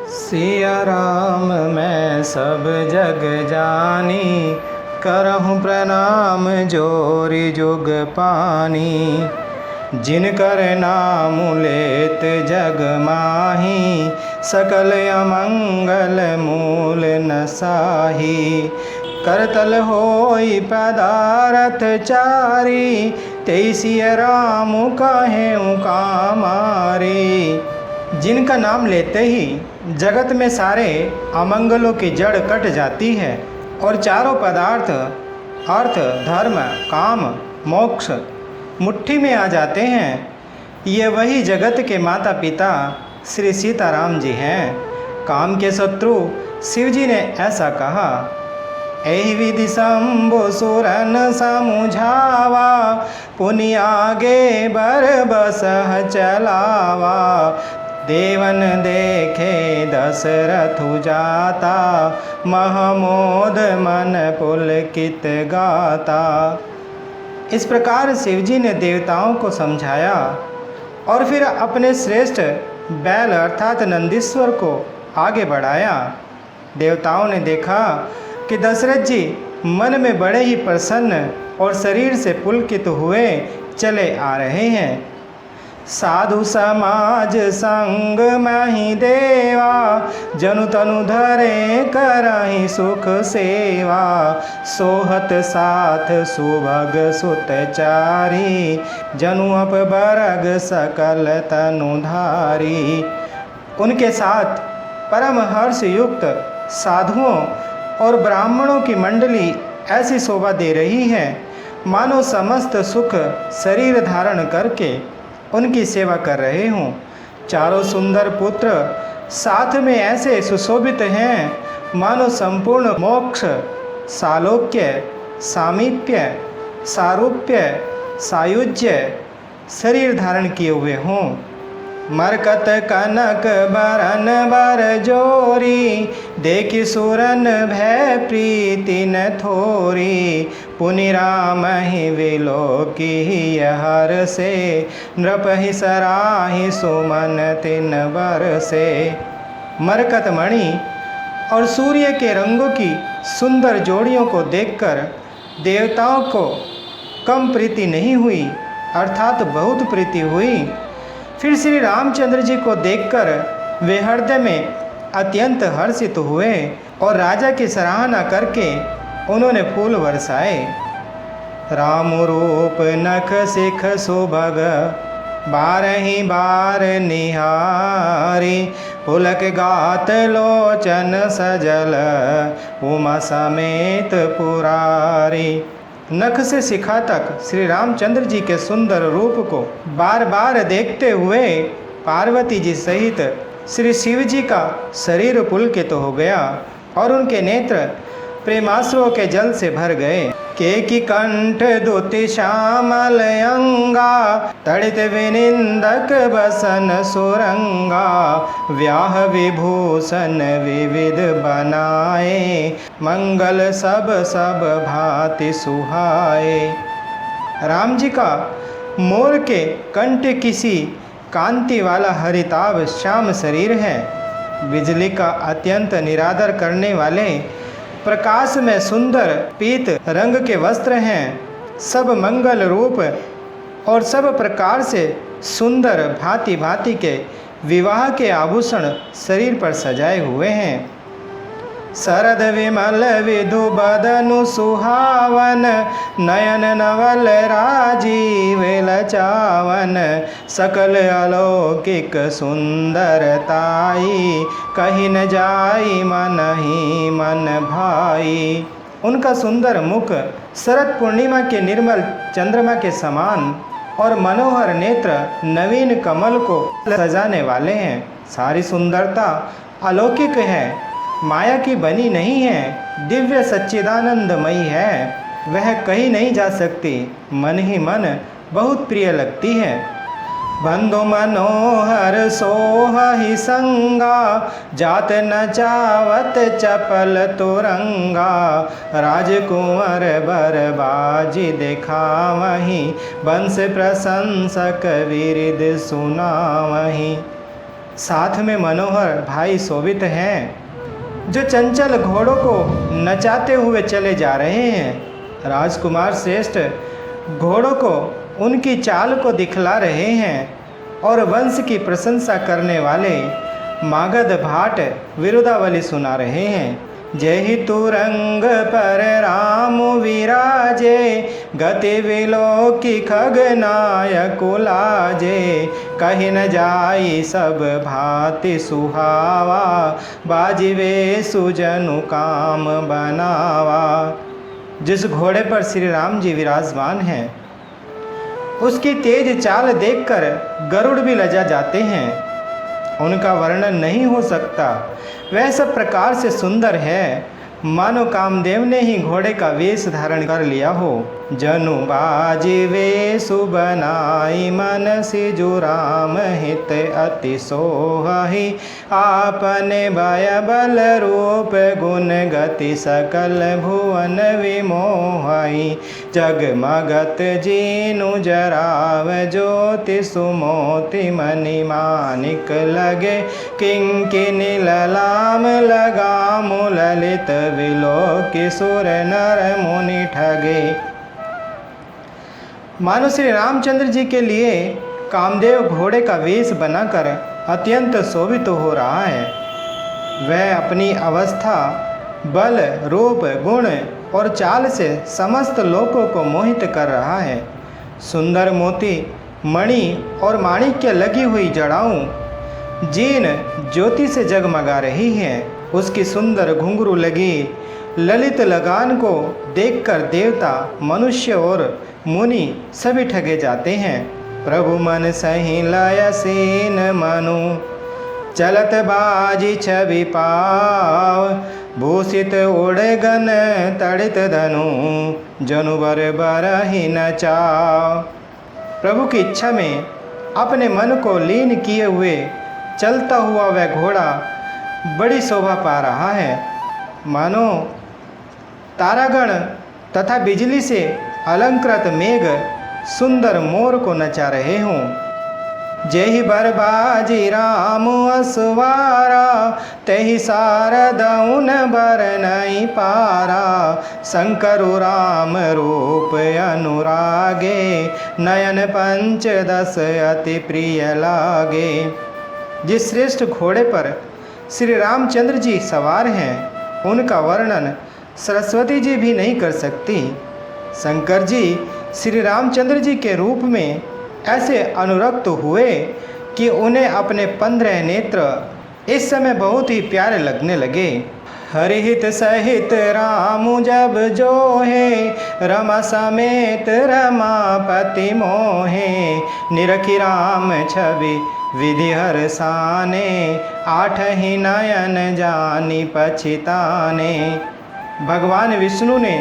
सिया राम मैं सब जग जानी, करहूँ प्रणाम जोरि जुग पानी। जिनकर नाम लेत जग माही, सकल अमंगल मूल नसाही। करतल होई पदारथ चारी, तेई सिया राम कहें कामारी। जिनका नाम लेते ही जगत में सारे अमंगलों की जड़ कट जाती है और चारों पदार्थ अर्थ धर्म काम मोक्ष मुट्ठी में आ जाते हैं। ये वही जगत के माता पिता श्री सीताराम जी हैं। काम के शत्रु शिव जी ने ऐसा कहा, एहि विधि शंभु सुरन समुझावा, पुनि आगे बर बसह चलावा। देवन देखे दशरथ जाता, महमोद मन पुलकित गाता। इस प्रकार शिवजी ने देवताओं को समझाया और फिर अपने श्रेष्ठ बैल अर्थात नंदीश्वर को आगे बढ़ाया। देवताओं ने देखा कि दशरथ जी मन में बड़े ही प्रसन्न और शरीर से पुलकित हुए चले आ रहे हैं। साधु समाज संग माही देवा, जनु तनु धरे करहि सुख सेवा। सोहत साथ सुभग सुत चारी, जनु अप बरग सकल तनु धारी। उनके साथ परम हर्ष युक्त साधुओं और ब्राह्मणों की मंडली ऐसी शोभा दे रही है मानो समस्त सुख शरीर धारण करके उनकी सेवा कर रहे हों। चारों सुंदर पुत्र साथ में ऐसे सुशोभित हैं मानो संपूर्ण मोक्ष सालोक्य सामीप्य सारूप्य सायुज्य शरीर धारण किए हुए हों। मरकत कनक बरन बर जोरी, देखि सुरन भय प्रीति न थोरी। पुनि राम ही विलोकी हर से, नृपहि सराहि सुमन तिन बर से। मरकत मणि और सूर्य के रंगों की सुंदर जोड़ियों को देखकर देवताओं को कम प्रीति नहीं हुई अर्थात बहुत प्रीति हुई। फिर श्री रामचंद्र जी को देखकर वे हृदय में अत्यंत हर्षित हुए और राजा की सराहना करके उन्होंने फूल बरसाए। राम रूप नख सिख सुभग, बारही बार निहारी। पुलक गात लोचन सजल, उमा समेत पुरारी। नख से शिखा तक श्री रामचंद्र जी के सुंदर रूप को बार बार देखते हुए पार्वती जी सहित श्री शिव जी का शरीर पुलकित हो गया और उनके नेत्र प्रेमाश्रुओं के जल से भर गए। केकी कंठ दुति श्यामल अंगा, तड़ित विनिंदक बसन सुरंगा। व्याह विभूषण विविध बनाए, मंगल सब सब भांति सुहाए। राम जी का मोर के कंठ किसी कांति वाला हरिताभ श्याम शरीर है। बिजली का अत्यंत निरादर करने वाले प्रकाश में सुंदर पीत रंग के वस्त्र हैं। सब मंगल रूप और सब प्रकार से सुंदर भांति भांति के विवाह के आभूषण शरीर पर सजाए हुए हैं। शरद विमल विधु बदनु सुहावन, नयन नवल राजीव लचावन। सकल अलौकिक सुंदरताई, कहीं न जाई मन ही मन भाई। उनका सुंदर मुख शरद पूर्णिमा के निर्मल चंद्रमा के समान और मनोहर नेत्र नवीन कमल को सजाने वाले हैं। सारी सुंदरता अलौकिक है, माया की बनी नहीं है, दिव्य सच्चिदानंदमयी है। वह कहीं नहीं जा सकती, मन ही मन बहुत प्रिय लगती है। बंधु मनोहर सोहि संगा, जात न चावत चपल तुरंगा। राजकुंवर बरबाजी दिखावहीं, बंस प्रशंसक विरिद सुनावहीं। साथ में मनोहर भाई शोभित हैं, जो चंचल घोड़ों को नचाते हुए चले जा रहे हैं। राजकुमार श्रेष्ठ घोड़ों को उनकी चाल को दिखला रहे हैं और वंश की प्रशंसा करने वाले मागध भाट विरुदावली सुना रहे हैं। जय तुरंग पर राम विराजे, गति विलोकी खगनायक लाजे, कहीं न जाई सब भांति सुहावा, बाजिवे सुजनु काम बनावा। जिस घोड़े पर श्री राम जी विराजमान हैं, उसकी तेज चाल देखकर गरुड़ भी लजा जाते हैं। उनका वर्णन नहीं हो सकता, वह सब प्रकार से सुंदर है, मानो कामदेव ने ही घोड़े का वेश धारण कर लिया हो। जनु बाजिवे सुबनाई मन सिजु राम हित अति सोहहि, आपने भय बल रूप गुण गति सकल भुवन विमोहई, जगमगत जीनु जराव ज्योति सुमोति मणि मानिक लगे, किंकिनी ललाम लगामु ललित विलोकी सुर नर मुनि ठगे। मानो श्री रामचंद्र जी के लिए कामदेव घोड़े का वेश बनाकर अत्यंत शोभित हो रहा है। वह अपनी अवस्था, बल, रूप, गुण और चाल से समस्त लोगों को मोहित कर रहा है। सुंदर मोती, मणि और माणिक्य लगी हुई जड़ाऊं जीन ज्योति से जगमगा रही हैं। उसकी सुंदर घुंघरू लगी ललित लगान को देखकर देवता, मनुष्य और मुनि सभी ठगे जाते हैं। प्रभु मन सही लय सीन मनु, चलत बाजी छवि पाव, भूषित उड़गन तड़ित धनु, जनु बर बरहि न चाव। प्रभु की इच्छा में अपने मन को लीन किए हुए चलता हुआ वह घोड़ा बड़ी शोभा पा रहा है, मानो तारागण तथा बिजली से अलंकृत मेघ सुंदर मोर को नचा रहे हों। जेहि बरबाजी राम असवारा, तेहि सारदउन बर नहीं पारा, शंकरु राम रूप अनुरागे, नयन पंचदश अति प्रिय लागे। जिस श्रेष्ठ घोड़े पर श्री रामचंद्र जी सवार हैं, उनका वर्णन सरस्वती जी भी नहीं कर सकती। शंकर जी श्री रामचंद्र जी के रूप में ऐसे अनुरक्त हुए कि उन्हें अपने 15 नेत्र इस समय बहुत ही प्यारे लगने लगे। हरिहित सहित राम जब जोहे, रमा समेत रमापति मोहे, निरखी राम छवि विधि हरसाने, आठहि नयन जानी पछिताने। भगवान विष्णु ने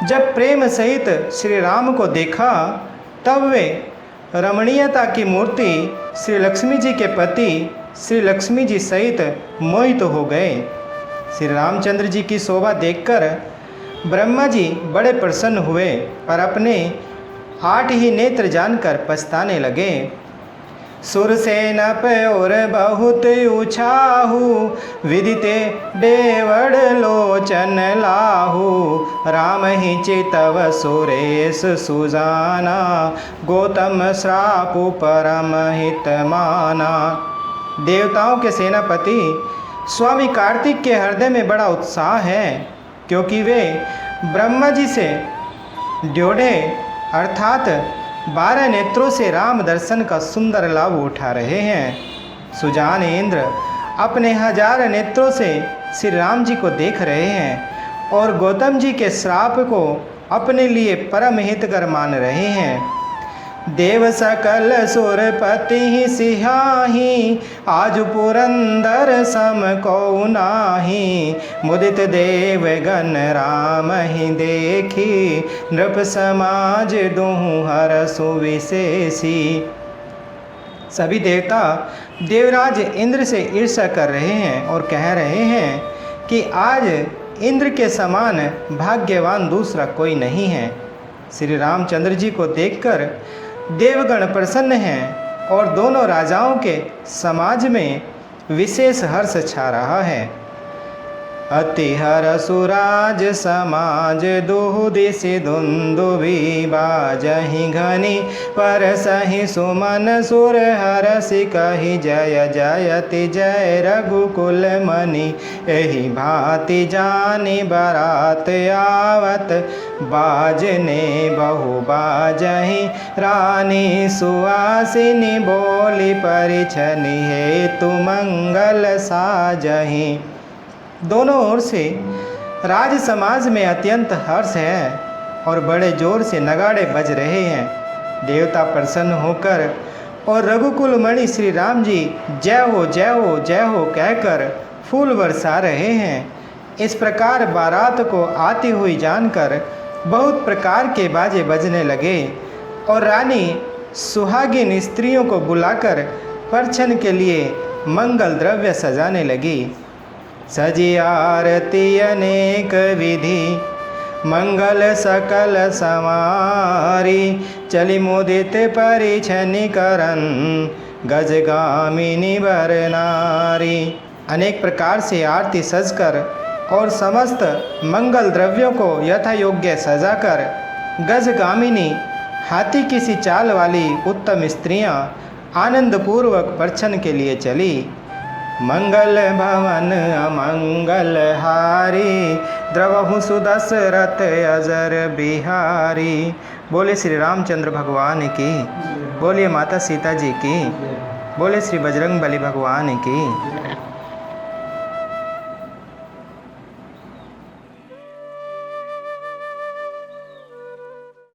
जब प्रेम सहित श्री राम को देखा, तब वे रमणीयता की मूर्ति श्री लक्ष्मी जी के पति श्री लक्ष्मी जी सहित मोहित हो गए। श्री रामचंद्र जी की शोभा देखकर ब्रह्मा जी बड़े प्रसन्न हुए, पर अपने 8 ही नेत्र जानकर पछताने लगे। सुरसेन प्योर बहुत उछाहू, विदिते देवड़ लोचन लाहू, राम ही चितव सुरेश सुजाना, गौतम श्रापु परम हित माना। देवताओं के सेनापति स्वामी कार्तिक के हृदय में बड़ा उत्साह है, क्योंकि वे ब्रह्मा जी से ड्योढ़े अर्थात 12 नेत्रों से राम दर्शन का सुंदर लाभ उठा रहे हैं। सुजान इंद्र अपने 1000 नेत्रों से श्री राम जी को देख रहे हैं और गौतम जी के श्राप को अपने लिए परम हितकर मान रहे हैं। देव सकल सुरपति सिहाही, आज पुरंदर सम को नाही, मुदित देव गण राम ही देखी, नृप समाज दुहु हर सुविशेषी। सभी देवता देवराज इंद्र से ईर्ष्या कर रहे हैं और कह रहे हैं कि आज इंद्र के समान भाग्यवान दूसरा कोई नहीं है। श्री रामचंद्र जी को देखकर देवगण प्रसन्न हैं और दोनों राजाओं के समाज में विशेष हर्ष छा रहा है। अति हरषु राज समाज दुहु दिशि दुन्दुभि बाजहि घनि परसहि सुमन सुर हरषि कहि जय जयति जय रघुकुल मनि। एहि भांति जानि बरात आवत बाजने बहु बाजहि रानी सुहासिनी बोली परिछनि हेतु मंगल साजहि। दोनों ओर से राज समाज में अत्यंत हर्ष है और बड़े जोर से नगाड़े बज रहे हैं। देवता प्रसन्न होकर और रघुकुल मणि श्री राम जी जय हो जय हो जय हो कहकर फूल बरसा रहे हैं। इस प्रकार बारात को आती हुई जानकर बहुत प्रकार के बाजे बजने लगे और रानी सुहागिन स्त्रियों को बुलाकर परछन के लिए मंगल द्रव्य सजाने लगी। सजी आरती अनेक विधि मंगल सकल समारी चली मुदित परिछनि करन गजगामिनी वर नारी। अनेक प्रकार से आरती सजकर और समस्त मंगल द्रव्यों को यथा योग्य सजाकर गजगामिनी हाथी की सी चाल वाली उत्तम स्त्रियां आनंदपूर्वक परछन के लिए चली। मंगल भवन अमंगल हारी द्रवहु सुदशरथ अजर बिहारी। बोले श्री रामचंद्र भगवान की, बोले माता सीता जी की, बोले श्री बजरंग बली भगवान की।